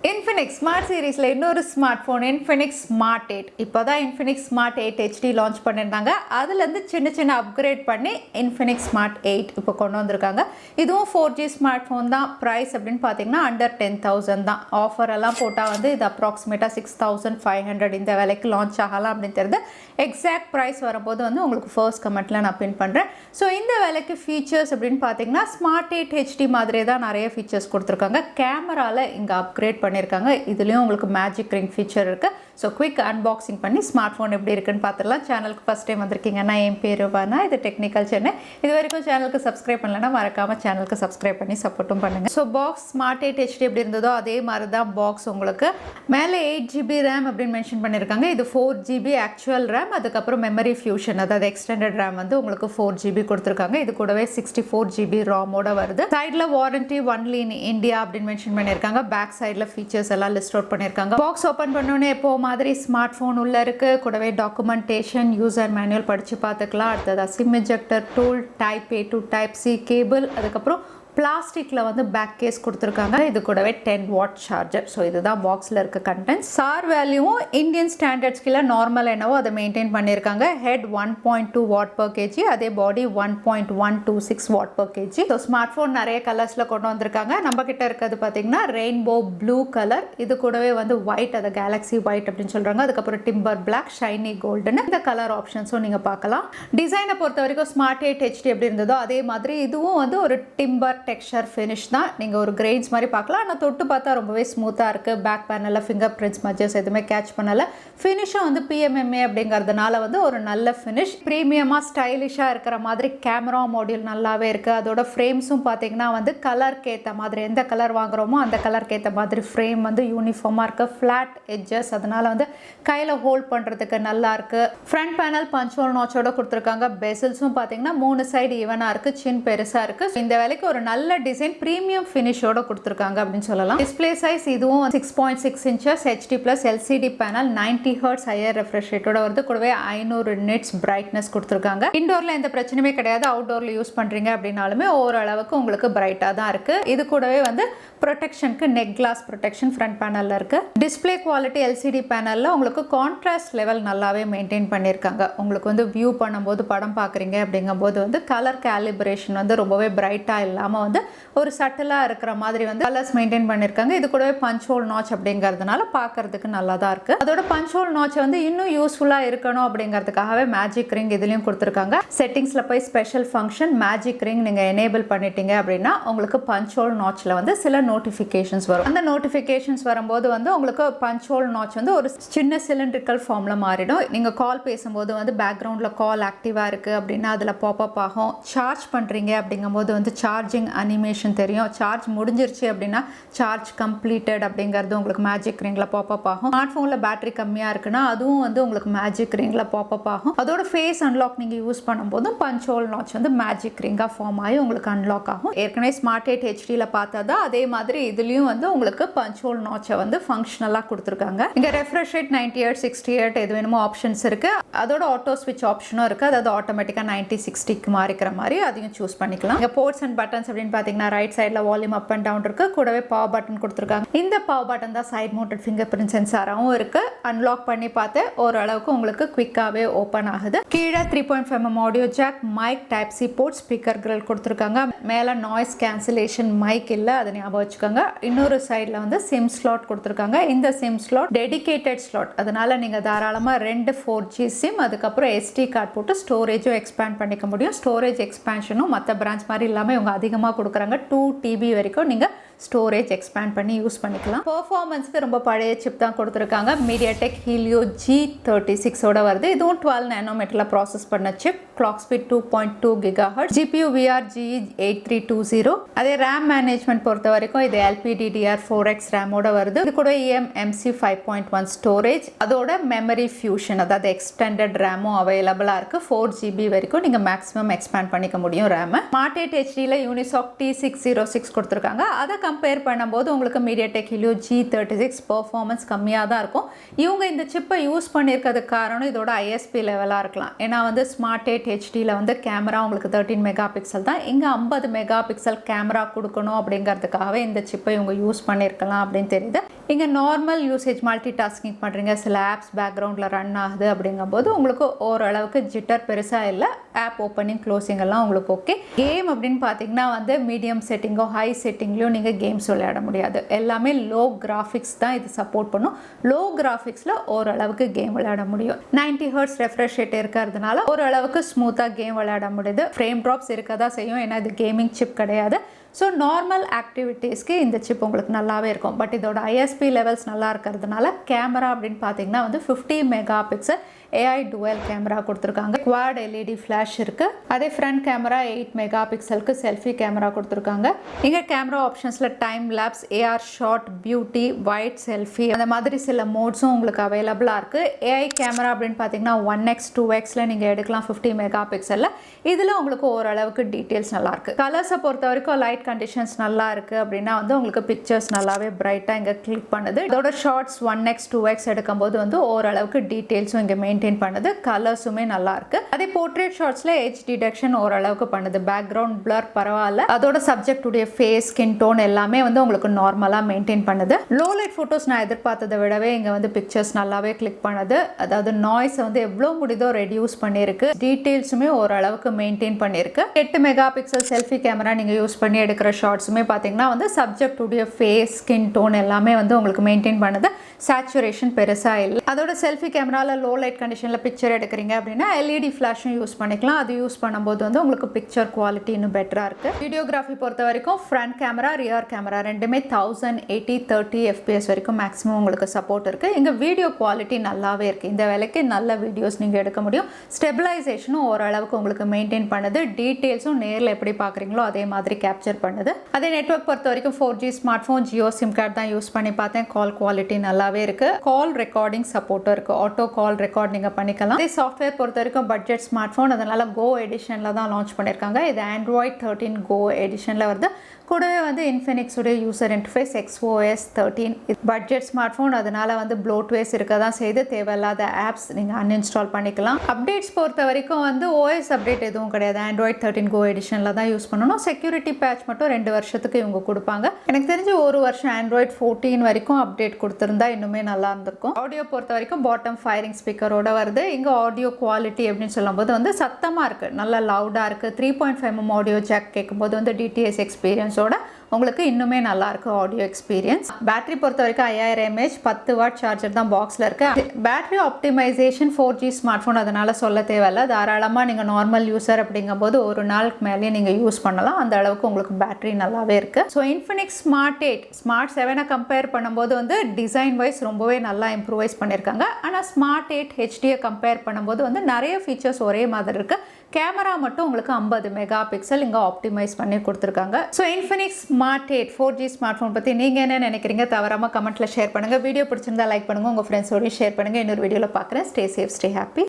Infinix Smart series இன்னொரு smartphone Infinix Smart 8 இப்போதான் Infinix Smart 8 HD launch பண்ணிருந்தாங்க. அதுல இருந்து சின்ன அப்கிரேட் பண்ணி Infinix Smart 8 இப்போ கொண்டு வந்திருக்காங்க. இதுவும் 4G ஸ்மார்ட்ஃபோன் தான். பிரைஸ் அப்படின்னு பாத்தீங்கன்னா under 10,000 தான். ஆஃபர் எல்லாம் போட்டா வந்து இது அப்ராக்சிமேட்டா 6,500 இந்த விலைக்கு லான்ச் ஆகலாம் அப்படின்னு தெரியுது. எக்ஸாக்ட் பிரைஸ் வரும்போது வந்து உங்களுக்கு ஃபர்ஸ்ட் கமெண்ட்ல நான் பின் பண்றேன். ஸோ இந்த விலைக்கு ஃபீச்சர்ஸ் அப்படின்னு பாத்தீங்கன்னா Smart 8 HD மாதிரியே தான் நிறைய ஃபீச்சர்ஸ் கொடுத்துருக்காங்க. கேமரால இங்க அப்கிரேட் பண்ணிருக்காங்க. இதுலயும் உங்களுக்கு மேஜிக் ரிங் ஃபீச்சர் இருக்கு. ஸோ குவிக் அன்பாக்சிங் பண்ணி ஸ்மார்ட் ஃபோன் எப்படி இருக்குன்னு பார்த்துடலாம். சேனலுக்கு ஃபர்ஸ்ட் டைம் வந்திருக்கீங்கன்னா என் பேர் வானா, இது டெக்னிக்கல் சென்னை. இது வரைக்கும் சேனலுக்கு சப்ஸ்கிரைப் பண்ணலன்னா மறக்காம சேனலுக்கு சப்ஸ்கிரைப் பண்ணி சப்போர்ட்டும் பண்ணுங்க. ஸோ பாக்ஸ் ஸ்மார்ட் 8 HD எப்படி இருந்ததோ அதே மாதிரி தான் பாக்ஸ். உங்களுக்கு மேலே 8GB ரேம் அப்படின்னு மென்ஷன் பண்ணியிருக்காங்க. இது 4GB ஆக்சுவல் ரேம், அதுக்கப்புறம் மெமரி ஃபியூஷன் அதாவது எக்ஸ்டெண்டட் ரேம் வந்து உங்களுக்கு 4GB கொடுத்துருக்காங்க. இது கூடவே 64GB ராமோட வருது. சைடில் வாரண்டி ஒன்லி இன் இந்தியா அப்படின்னு மென்ஷன் பண்ணியிருக்காங்க. பேக் சைடில் ஃபீச்சர்ஸ் எல்லாம் லிஸ்ட் அவுட் பண்ணியிருக்காங்க. பாக்ஸ் ஓப்பன் பண்ணோன்னே எப்போ மாதிரி ஸ்மார்ட் ஃபோன் உள்ள இருக்கு. கூடவே டாக்குமெண்டேஷன், யூசர் மேனுவல் படிச்சு பார்த்துக்கலாம். அடுத்தது sim ejector tool, type A to type C cable, அதுக்கப்புறம் பிளாஸ்டிக்ல வந்து பேக் கேஸ் கொடுத்துருக்காங்க. இது கூடவே 10 வாட் சார்ஜர். ஸோ இதுதான் பாக்ஸில் இருக்க கண்டென்ட். சார் வேல்யூவும் இந்தியன் ஸ்டாண்டர்ட்ஸ் கீழே நார்மல் என்னவோ அதை மெயின்டைன் பண்ணியிருக்காங்க. ஹெட் 1.2 வாட் பர் கேஜி, அதே பாடி 1.126 what per KG. So smart phone நிறைய கலர்ஸில் கொண்டு வந்திருக்காங்க. நம்ம கிட்ட இருக்கிறது பார்த்தீங்கன்னா ரெயின்போ ப்ளூ கலர், இது கூடவே வந்து ஒயிட், அதை கேலக்ஸி ஒயிட் அப்படின்னு சொல்கிறாங்க. அதுக்கப்புறம் டிம்பர் பிளாக், ஷைனி கோல்டுன்னு இந்த கலர் ஆப்ஷன்ஸும் நீங்கள் பார்க்கலாம். டிசைனை பொறுத்த வரைக்கும் ஸ்மார்ட் 8 HD எப்படி இருந்ததோ அதே மாதிரி இதுவும் வந்து ஒரு டிம்பர் டெக்ஸ்சர் ஃபினிஷ் தான். நீங்கள் ஒரு கிரெயின்ஸ் மாதிரி பார்க்கலாம். ஆனால் தொட்டு பார்த்தா ரொம்பவே ஸ்மூத்தாக இருக்குது. பேக் பேனலில் ஃபிங்கர் பிரிண்ட்ஸ் மஜஸ் எதுவுமே கேட்ச் பண்ணலை. ஃபினிஷும் வந்து PMMA அப்படிங்கிறதுனால வந்து ஒரு நல்ல ஃபினிஷ். ப்ரீமியமாக ஸ்டைலிஷாக இருக்கிற மாதிரி கேமரா மாடியூல் நல்லாவே இருக்குது. அதோட ஃப்ரேம்ஸும் பார்த்தீங்கன்னா வந்து கலருக்கு ஏற்ற மாதிரி, எந்த கலர் வாங்குகிறோமோ அந்த கலருக்கு ஏற்ற மாதிரி ஃப்ரேம் வந்து யூனிஃபார்மாக இருக்குது. ஃப்ளாட் எட்ஜஸ், அதனால் வந்து கையில் ஹோல்ட் பண்ணுறதுக்கு நல்லா இருக்குது. ஃப்ரண்ட் பேனல் பஞ்ச் ஹோல் நாச்சோட கொடுத்துருக்காங்க. பெசல்ஸும் பார்த்தீங்கன்னா 3 சைடு ஈவனாக இருக்குது. சின் பெருசாக இருக்குது. இந்த வேலைக்கு ஒரு நல்ல டிசைன், பிரீமியம் ஃபினிஷோட கொடுத்துருக்காங்க அப்படின்னு சொல்லலாம். டிஸ்பிளே சைஸ் இதுவும் 6.6 inches HD plus LCD panel, 90 Hz higher refresh ரேட்டோட வருது. கூடவே 500 nits பிரைட்னஸ் கொடுத்துருக்காங்க. இன்டோர்ல எந்த பிரச்சனையுமே கிடையாது. அவுட்டோர்ல யூஸ் பண்றீங்க அப்படின்னாலுமே ஓரளவுக்கு உங்களுக்கு பிரைட்டா தான் இருக்கு. இது கூடவே வந்து ப்ரொடெக்ஷனுக்கு நெக் கிளாஸ் ப்ரொடெக்ஷன் ஃப்ரண்ட் பேனல்ல இருக்கு. டிஸ்பிளே குவாலிட்டி LCD பேனல்ல உங்களுக்கு கான்ட்ராஸ்ட் லெவல் நல்லாவே மெயின்டைன் பண்ணியிருக்காங்க. உங்களுக்கு வந்து வியூ பண்ணும்போது படம் பார்க்குறீங்க அப்படிங்கும்போது வந்து கலர் கேலிப்ரேஷன் வந்து ரொம்பவே பிரைட்டா இல்லாமல் வந்து ஒரு சட்டிலாக இருக்கிற மாதிரி வந்து கலர்ஸ் மெயின்டைன் பண்ணியிருக்காங்க. இது கூடவே பஞ்ச் ஹோல் நாச் அப்படிங்கிறதுனால பார்க்கறதுக்கு நல்லா தான் இருக்கு. அதோட பஞ்ச் ஹோல் நாச் வந்து இன்னும் யூஸ்ஃபுல்லாக இருக்கணும் அப்படிங்கிறதுக்காகவே மேஜிக் ரிங் இதுலையும் கொடுத்துருக்காங்க. செட்டிங்ஸ்ல போய் ஸ்பெஷல் ஃபங்க்ஷன் மேஜிக் ரிங் நீங்க எனேபிள் பண்ணிட்டீங்க அப்படின்னா உங்களுக்கு பஞ்ச் ஹோல் நாச்ல வந்து சில நோட்டிஃபிகேஷன்ஸ் வரும். அந்த நோட்டிஃபிகேஷன்ஸ் வரும்போது வந்து உங்களுக்கு பஞ்ச் ஹோல் நாச் வந்து ஒரு சின்ன சிலிண்ட்ரிக்கல் ஃபார்ம்ல மாறிடும். நீங்க கால் பேசும்போது வந்து பேக்ரவுண்ட்ல கால் ஆக்டிவா இருக்கு அப்படின்னா அதுல பாப்அப் ஆகும். சார்ஜ் பண்றீங்க அப்படிங்கும்போது வந்து சார்ஜிங் அனிமேஷன் தெரியும். சார்ஜ் முடிஞ்சிருச்சு அப்படின்னா சார்ஜ் கம்ப்ளீட்டட் அப்படிங்கிறது உங்களுக்கு மேஜிக் ரிங்ல பாப்அப் ஆகும். ஸ்மார்ட் போன்ல பேட்டரி கம்மியா இருக்குன்னா அதுவும் வந்து உங்களுக்கு மேஜிக் ரிங்ல பாப்அப் ஆகும். அதோட ஃபேஸ் அன்லாக் நீங்க யூஸ் பண்ணும்போதும் பஞ்ச் ஹோல் நாச் வந்து மேஜிக் ரிங்கா ஃபார்ம் ஆகி உங்களுக்கு அன்லாக் ஆகும். ஏற்கனவே ஸ்மார்ட் 8 HDல பார்த்ததா அதே மாதிரி இதுலயும் வந்து உங்களுக்கு பஞ்ச் ஹோல் நாச்சை வந்து ஃபங்க்ஷனலா கொடுத்துருக்காங்க. இங்க ரெஃப்ரெஷ் ரேட் 98, 68 எது வேணுமோ ஆப்ஷன்ஸ் இருக்கு. அதோட ஆட்டோ ஸ்விட்ச் ஆப்ஷனும் இருக்கு. அதாவது ஆட்டோமேட்டிக்கா 90-60க்கு மாறிக்கிற மாதிரி அதையும் சூஸ் பண்ணிக்கலாம். இங்க போர்ட்ஸ் அண்ட் பட்டன்ஸ் அப்படின்னு பாத்தீங்கன்னா ரைட் சைடுல வால்யூம் அப் அண்ட் டவுன் இருக்கு. கூடவே பவர் பட்டன் கொடுத்துருக்காங்க. இந்த பவர் பட்டன் தான் சைட் மவுண்டட் ஃபிங்கர் பிரிண்ட் சென்சாராவும் இருக்கு. அன்லாக் பண்ணி பார்த்து ஓரளவுக்கு உங்களுக்கு குவிக்காவே ஓபன் ஆகுது. கீழே 3.5mm audio jack, mic, type C port, speaker grill கொடுத்துருக்காங்க. மேல நாய்ஸ் கேன்சலேஷன் மைக் இல்ல, அதை ஞாபகம் வச்சுக்கோங்க. இன்னொரு சைடுல வந்து சிம் ஸ்லாட் கொடுத்துருக்காங்க. இந்த சிம் ஸ்லாட் டெடிகேட்டட் ஸ்லாட், அதனால நீங்க தாராளமா 2 4G சிம் அதுக்கப்புறம் SD கார்டு போட்டு ஸ்டோரேஜும் எக்ஸ்பேண்ட் பண்ணிக்க முடியும். ஸ்டோரேஜ் எக்ஸ்பேன்ஷனும் மற்ற பிரான்ச் மாதிரி இல்லாம இவங்க அதிகமாக கொடுக்குறாங்க. 2 TB வரைக்கும் நீங்க ஸ்டோரேஜ் எக்ஸ்பேண்ட் பண்ணி யூஸ் பண்ணிக்கலாம். பெர்ஃபார்மன்ஸ்க்கு ரொம்ப பழைய சிப் தான் கொடுத்துருக்காங்க. MediaTek Helio G36 ஓட வருது. இதுவும் 12 nanometerல ப்ராசஸ் பண்ண chip. Clock speed 2.2 GHz. GPU VRGE8320. அதே ரேம் மேனேஜ்மெண்ட் பொறுத்த வரைக்கும் இது LPDDR4X ரேமோட வருது. இது கூட eMMC 5.1 ஸ்டோரேஜ். அதோட மெமரி ஃபியூஷன் அதாவது எக்ஸ்டெண்டட் ரேமும் அவைலபிளா இருக்கு. 4GB வரைக்கும் நீங்க மேக்ஸிமம் எக்ஸ்பேண்ட் பண்ணிக்க முடியும் ரேம். ஸ்மார்ட் 8 HDல யூனிசாக் T606 கொடுத்துருக்காங்க. அதை கம்பேர் பண்ணும்போது உங்களுக்கு MediaTek Helio G36 பெர்ஃபார்மன்ஸ் கம்மியாக தான் இருக்கும். இவங்க இந்த சிப்பை யூஸ் பண்ணியிருக்கிறதுக்கு காரணம் இதோட ISP லெவலாக இருக்கலாம். ஏன்னா வந்து ஸ்மார்ட் 8 HDல வந்து கேமரா உங்களுக்கு 13 மெகா பிக்சல் தான். இங்கே 50 மெகா பிக்சல் கேமரா கொடுக்கணும் அப்படிங்கிறதுக்காகவே இந்த சிப்பை இவங்க யூஸ் பண்ணியிருக்கலாம் அப்படின்னு தெரியுது. இங்கே நார்மல் யூசேஜ் மல்டி டாஸ்கிங் பண்ணுறீங்க, சில ஆப்ஸ் பேக்ரவுண்டில் ரன் ஆகுது அப்படிங்கும்போது உங்களுக்கு ஓரளவுக்கு ஜிட்டர் பெருசாக இல்லை, ஆப் ஓப்பனிங் க்ளோசிங் எல்லாம் உங்களுக்கு ஓகே. கேம் அப்படின்னு பார்த்தீங்கன்னா வந்து மீடியம் செட்டிங்கோ ஹை செட்டிங்லையும் நீங்கள் கேம்ஸ் விளையாட முடியாது. எல்லாமே லோ கிராஃபிக்ஸ் தான் இது சப்போர்ட் பண்ணும். லோ கிராஃபிக்ஸில் ஓரளவுக்கு கேம் விளையாட முடியும். 90 ஹெர்ட்ஸ் ரெஃப்ரெஷ் ரேட் இருக்கிறதுனால ஓரளவுக்கு ஸ்மூத்தாக கேம் விளையாட முடியுது. ஃப்ரேம் ட்ராப்ஸ் இருக்க தான் செய்யும், ஏன்னா இது கேமிங் சிப் கிடையாது. ஸோ நார்மல் ஆக்டிவிட்டீஸ்க்கு இந்த சிப் உங்களுக்கு நல்லாவே இருக்கும். பட் இதோட ஐஎஸ்பி லெவல்ஸ் நல்லா இருக்கிறதுனால கேமரா அப்படின்னு பார்த்தீங்கன்னா வந்து 50 mega pixel AI dual camera கொடுத்துருக்காங்க. குவாட் LED ஃப்ளாஷ் இருக்குது. அதே ஃப்ரண்ட் கேமரா 8 மெகா பிக்சலுக்கு செல்ஃபி கேமரா கொடுத்துருக்காங்க. இங்கே கேமரா ஆப்ஷன்ஸில் time lapse, AR short, beauty, wide selfie அந்த மாதிரி சில மோட்ஸும் உங்களுக்கு அவைலபிளாக இருக்குது. AI கேமரா அப்படின்னு பார்த்தீங்கன்னா 1x 2xல நீங்கள் எடுக்கலாம் 50 மெகா பிக்சலில். இதில் உங்களுக்கு ஓரளவுக்கு டீட்டெயில்ஸ் நல்லாயிருக்கு. கலர்ஸை பொறுத்த வரைக்கும் லைட் கண்டிஷன்ஸ் நல்லா இருக்குது அப்படின்னா வந்து உங்களுக்கு பிக்சர்ஸ் நல்லாவே பிரைட்டாக இங்கே கிளிக் பண்ணுது. இதோட ஷார்ட்ஸ் 1x 2x எடுக்கும்போது வந்து ஓரளவுக்கு டீட்டெயில்ஸும் இங்கே மெயின்டைன் பண்ணுது. கலர்ஸுமே நல்லா இருக்கு. அதே போர்ட்ரேட் ஷாட்ஸ்ல எட்ஜ் டிடெக்ஷன் ஓரளவுக்கு பண்ணுது. பேக்ரவுண்ட் பிளர் பரவாயில்ல. அதோட சப்ஜெக்டுடைய ஃபேஸ், ஸ்கின் டோன் எல்லாமே வந்து உங்களுக்கு நார்மலா மெயின்டைன் பண்ணுது. லோ லைட் போட்டோஸ் நான் எதிர்பார்த்ததை விடவே இங்க வந்து பிக்சர்ஸ் நல்லாவே கிளிக் பண்ணுது. அதாவது நாய்ஸ் வந்து எவ்வளவு முடியுதோ ரெடியூஸ் பண்ணிருக்கு. டீடைல்ஸுமே ஓரளவுக்கு மெயின்டைன் பண்ணிருக்கு. 8 மெகா பிக்சல் செல்ஃபி கேமரா நீங்க யூஸ் பண்ணி எடுக்கிற ஷாட்ஸுமே பாத்தீங்கன்னா வந்து சப்ஜெக்டுடைய ஃபேஸ், ஸ்கின் டோன் எல்லாமே வந்து உங்களுக்கு மெயின்டைன் பண்ணுது. சேச்சுரேஷன் பெருசா இல்லை. அதோட செல்ஃபி கேமரால லோ லைட் கண்டிஷன்ல பிக்சர் எடுக்கிறீங்க அப்படின்னா LED ஃபிளாஷும் யூஸ் பண்ணிக்கலாம். அது யூஸ் பண்ணும்போது வந்து உங்களுக்கு பிக்சர் குவாலிட்டி இன்னும் பெட்டரா இருக்கு. வீடியோகிராஃபி பொறுத்த வரைக்கும் ஃப்ரண்ட் கேமரா, ரியர் கேமரா ரெண்டுமே 1080 30 fps வரைக்கும் மேக்ஸிமம் உங்களுக்கு சப்போர்ட் இருக்கு. இங்க வீடியோ குவாலிட்டி நல்லாவே இருக்கு. இந்த வேலைக்கு நல்ல வீடியோஸ் நீங்க எடுக்க முடியும். ஸ்டெபிலைசேஷனும் ஓரளவுக்கு உங்களுக்கு மெயின்டைன் பண்ணுது. டீடைல்ஸும் நேரில் எப்படி பார்க்குறீங்களோ அதே மாதிரி கேப்சர் பண்ணுது. அதே நெட்வொர்க் பொறுத்த வரைக்கும் 4G smart phone, Jio sim card தான் யூஸ் பண்ணி பார்த்தேன். கால் குவாலிட்டி நல்லாவே இருக்கு. கால் ரெக்கார்டிங் சப்போர்ட்டும் இருக்கு. ஆட்டோ கால் ரெக்கார்ட் நீங்க பண்ணிக்கலாம். இதே சாஃப்ட்வேர் பொறுத்த வரைக்கும் பட்ஜெட் ஸ்மார்ட் ஃபோன், அதனால கோ எடிஷன்ல தான் லான்ச் பண்ணியிருக்காங்க. இது Android 13 கோ எடிஷன்ல வருது. கூடவே வந்து Infinix உடைய user interface XOS 13. Budget smart phone, அதனால வந்து ப்ளோட்வேர்ஸ் இருக்க தான் செய்து. தேவையில்லாத ஆப்ஸ் நீங்கள் அன்இன்ஸ்டால் பண்ணிக்கலாம். அப்டேட்ஸ் பொறுத்த வரைக்கும் வந்து OS அப்டேட் எதுவும் கிடையாது. Android 13 கோ எடிஷனில் தான் யூஸ் பண்ணணும். செக்யூரிட்டி பேட்ச் மட்டும் 2 வருஷத்துக்கு இவங்க கொடுப்பாங்க. எனக்கு தெரிஞ்சு 1 வருஷம் Android 14 வரைக்கும் அப்டேட் கொடுத்துருந்தா இன்னுமே நல்லா இருந்திருக்கும். ஆடியோ பொறுத்த வரைக்கும் பாட்டம் ஃபயரிங் ஸ்பீக்கரோட வருது. இங்கே ஆடியோ குவாலிட்டி அப்படின்னு சொல்லும்போது வந்து சத்தமாக இருக்குது, நல்லா லவுடாக இருக்குது. 3.5 mm ஆடியோ ஜாக் கேட்கும்போது வந்து DTS எக்ஸ்பீரியன்ஸோட உங்களுக்கு இன்னுமே நல்லா இருக்கு ஆடியோ எக்ஸ்பீரியன்ஸ். பேட்டரி பொறுத்த வரைக்கும் 5000 mAh 10 வாட் சார்ஜர் தான் பாக்ஸில் இருக்கு. Battery optimisation 4G smart phone, அதனால சொல்ல தேவையில்ல. தாராளமாக நீங்கள் நார்மல் யூசர் அப்படிங்கும்போது ஒரு நாளுக்கு மேலே நீங்கள் யூஸ் பண்ணலாம். அந்த அளவுக்கு உங்களுக்கு பேட்டரி நல்லாவே இருக்கு. So Infinix Smart 8 Smart 7 compare பண்ணும்போது வந்து டிசைன் வைஸ் ரொம்பவே நல்லா இம்ப்ரூவைஸ் பண்ணியிருக்காங்க. ஆனால் Smart 8 HD கம்பேர் பண்ணும்போது வந்து நிறைய ஃபீச்சர்ஸ் ஒரே மாதிரி இருக்கு. கேமரா மட்டும் உங்களுக்கு 50 மெகா பிக்சல் இங்கே ஆப்டிமைஸ் பண்ணி கொடுத்துருக்காங்க. So Infinix Smart 8 4G smart phone பற்றி நீங்கள் என்ன நினைக்கிறீங்க? தவறாமல் கமெண்ட்டில் ஷேர் பண்ணுங்கள். வீடியோ பிடிச்சிருந்தா லைக் பண்ணுங்கள், உங்கள் ஃப்ரெண்ட்ஸோடையும் ஷேர் பண்ணுங்கள். இன்னொரு வீடியோவில் பார்க்குறேன். Stay safe, stay happy.